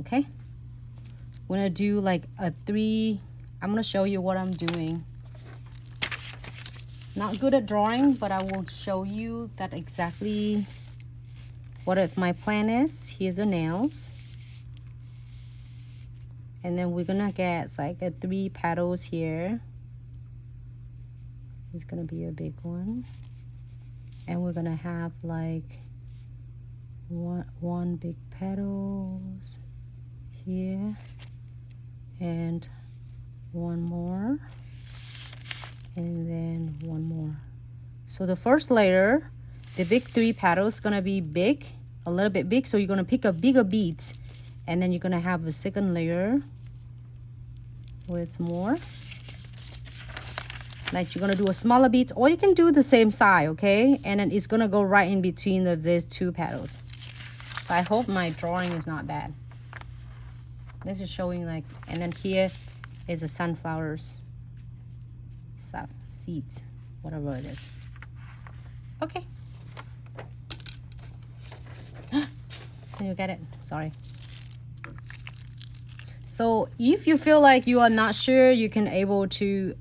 okay? We're gonna do like a 3. I'm gonna show you what I'm doing. Not good at drawing, but I will show you that exactly what my plan is. Here's the nails. And then we're gonna get like a 3 petals here. It's gonna be a big one. And we're gonna have like one big petals here. And one more. And then one more. So the first layer, the big 3 petals is gonna be big, a little bit big. So you're gonna pick up bigger beads, and then you're gonna have a second layer with more. Like you're gonna do a smaller beads, or you can do the same size, okay? And then it's gonna go right in between of these 2 petals. So I hope my drawing is not bad. This is showing like, and then here is the sunflowers stuff, seeds, whatever it is. Okay. Can you get it? Sorry. So if you feel like you are not sure, you can able to,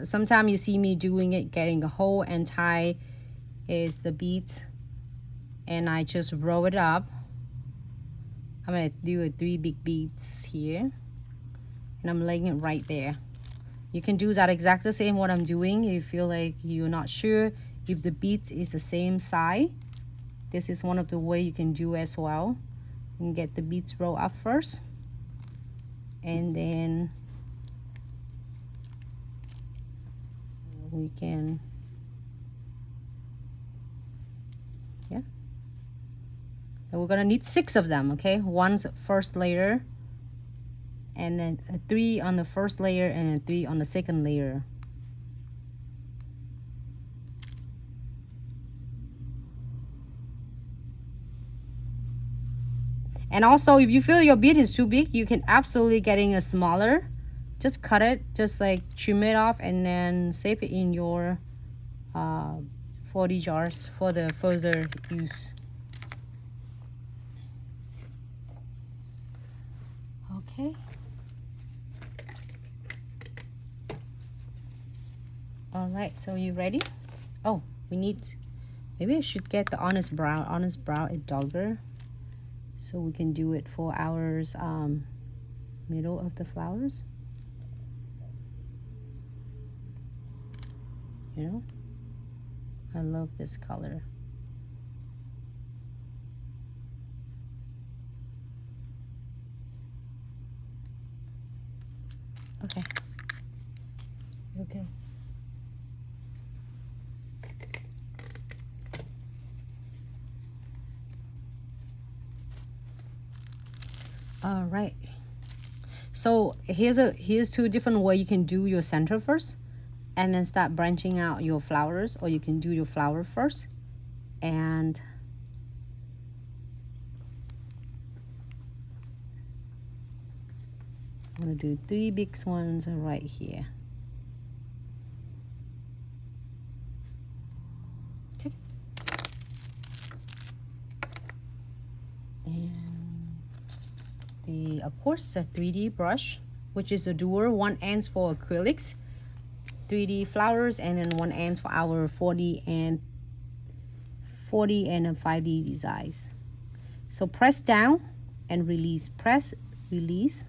sometimes you see me doing it, getting a hole and tie is the beads, and I just roll it up. I'm gonna do 3 big beads here, and I'm laying it right there. You can do that exactly the same what I'm doing. If you feel like you're not sure if the beads is the same size, this is one of the way you can do as well. You can get the beads roll up first, and then we can, yeah. And we're gonna need 6 of them, okay? One's first layer, and then 3 on the first layer, and then 3 on the second layer. And also, if you feel your bead is too big, you can absolutely getting a smaller. Just cut it, just like trim it off, and then save it in your 40 jars for the further use. Okay. All right, so you ready? Oh, we need, maybe I should get the honest brown. Honest brown is darker, so we can do it for our middle of the flowers. You know, I love this color. Okay. Okay. All right. So here's 2 different ways you can do your center first, and then start branching out your flowers, or you can do your flower first. And I'm gonna do 3 big ones right here. Okay. And of course, a 3D brush, which is a dual. One ends for acrylics, 3D flowers, and then one ends for our 40 and 5D designs. So press down and release. Press, release.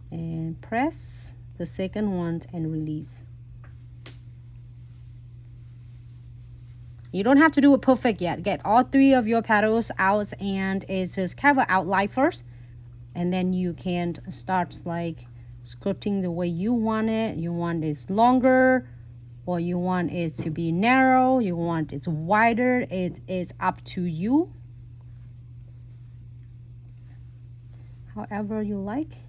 And press the second one and release. You don't have to do it perfect yet. Get all 3 of your petals out, and it's just kind of outline first, and then you can start like scripting the way you want it. You want it longer, or you want it to be narrow, you want it wider. It is up to you, however you like.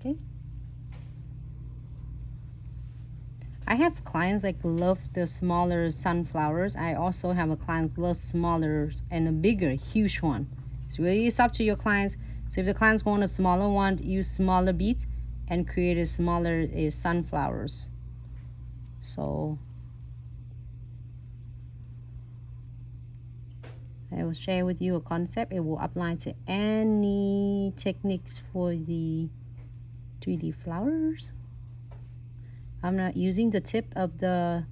Okay. I have clients like love the smaller sunflowers. I also have a client loves smaller and a bigger, huge one. So really it's up to your clients. So if the clients want a smaller one, use smaller beads and create a smaller sunflowers. So I will share with you a concept. It will apply to any techniques for the 3D flowers. I'm not using the tip of the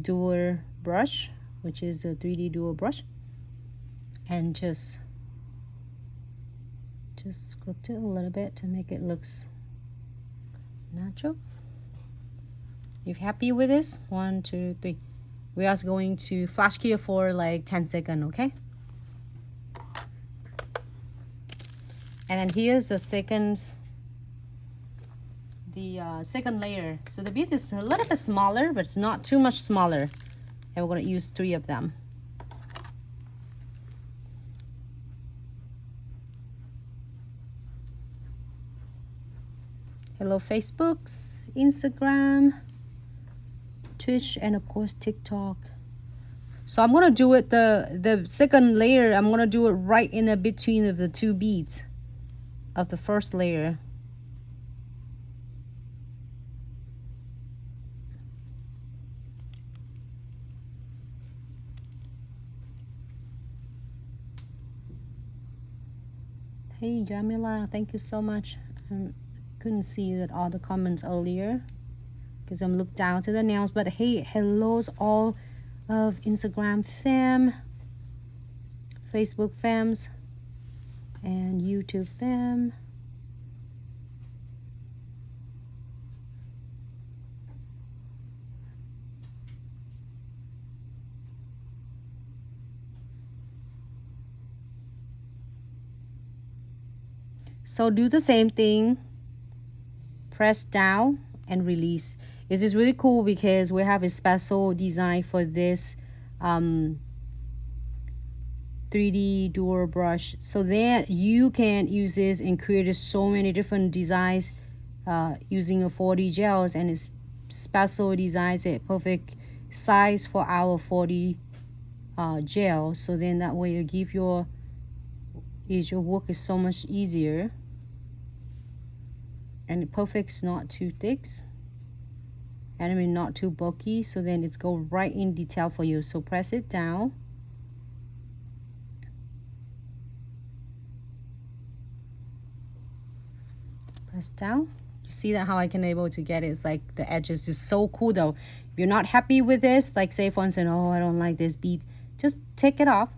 dual brush, which is the 3D dual brush, and just script it a little bit to make it looks natural. If you're happy with this, 1, 2, 3. We are going to flash cure for like 10 seconds, okay? And then here's the second layer. So the bead is a little bit smaller, but it's not too much smaller. And we're going to use 3 of them. Hello Facebook, Instagram, Twitch, and of course TikTok. So I'm going to do it, the second layer, I'm going to do it right in the between of the 2 beads of the first layer. Hey Jamila, thank you so much. Couldn't see that all the comments earlier because I'm looked down to the nails, but hey, hellos all of Instagram fam, Facebook fams, and YouTube fam. So do the same thing, press down and release. This is really cool because we have a special design for this 3D dual brush, so that you can use this and create so many different designs using a 4D gels, and it's special designs a perfect size for our 4D gel. So then that way you give your work is so much easier, and the perfect's not too thick, and I mean not too bulky, so then it's go right in detail for you. So press it down, press down. You see that how I can able to get it? It's like the edges is so cool though. If you're not happy with this, like say for instance, oh I don't like this bead, just take it off.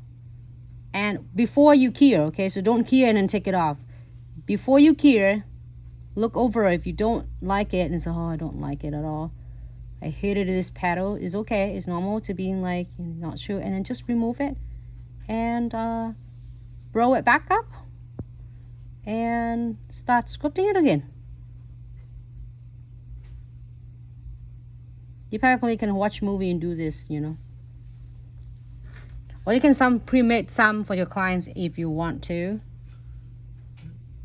And before you cure, okay, so don't cure and then take it off. Before you cure, look over if you don't like it and say, oh, I don't like it at all. I hated this petal. It's okay. It's normal to be like, you're not sure. And then just remove it and roll it back up and start sculpting it again. You probably can watch movie and do this, you know. Or you can pre-made some for your clients if you want to. You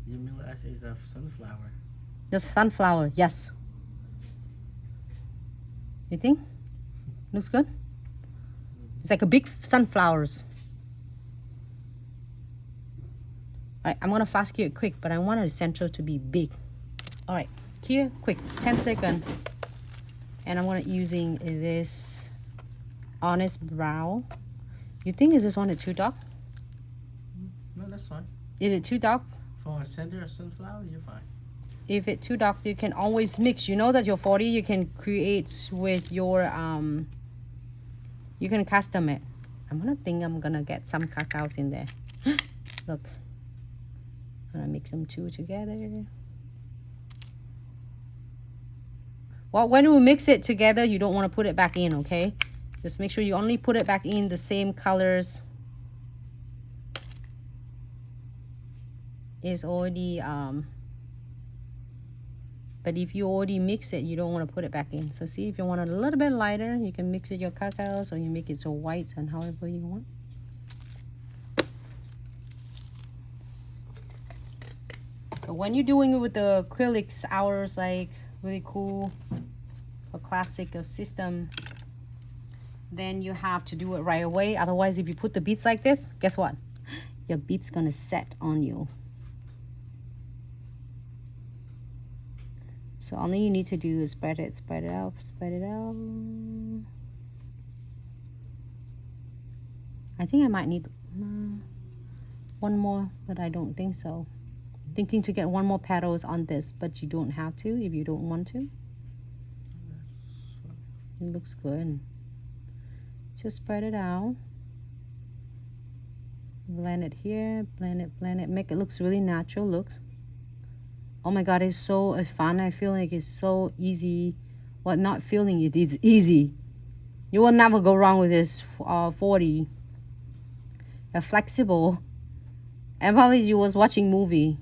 mean what I say is a sunflower? The sunflower, yes. You think? Looks good? It's like a big sunflowers. Alright, I'm gonna fast cure it quick, but I want the center to be big. Alright, cure quick, 10 seconds. And I'm gonna using this Honest Brown. You think is this one too dark? No, that's fine. Is it too dark? For a center of sunflower, you're fine. If it's too dark, you can always mix. You know that your 40 you can create with your you can custom it. I'm gonna get some cacaos in there. Look, I'm gonna mix them two together. Well, when we mix it together, you don't want to put it back in, okay? Just make sure you only put it back in the same colors. It's already but if you already mix it, you don't want to put it back in. So see, if you want it a little bit lighter, you can mix it your cacaos, or you make it so white and however you want. But when you're doing it with the acrylics, ours like really cool for classic of system, then you have to do it right away. Otherwise, if you put the beads like this, guess what? Your bead's gonna set on you. So all you need to do is spread it out, spread it out. I think I might need one more, but I don't think so. Thinking to get one more petals on this, but you don't have to if you don't want to. It looks good. Just spread it out. Blend it here, blend it, make it looks really natural. Looks. Oh my god, it's so fun. I feel like it's so easy. Well, not feeling it, it's easy. You will never go wrong with this 40. Flexible. And probably you was watching movie.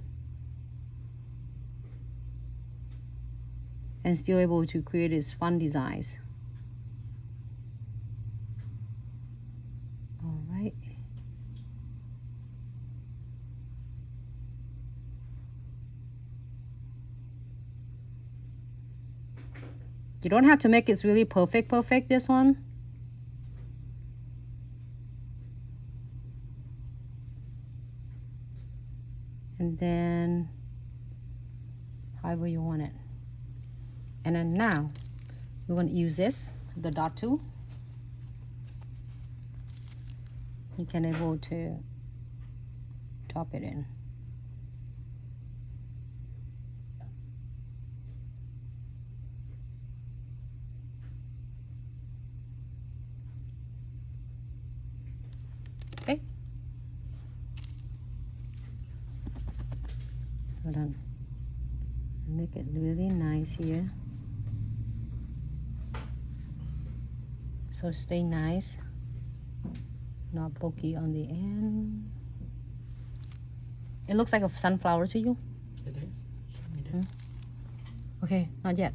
And still able to create these fun designs. All right. You don't have to make it really perfect, this one. And then however you want it. And then now we're going to use this, the dot tool. You can able to top it in. Okay. Hold on. Make it really nice here. So stay nice, not bulky on the end. It looks like a sunflower to you? It is. Okay, not yet.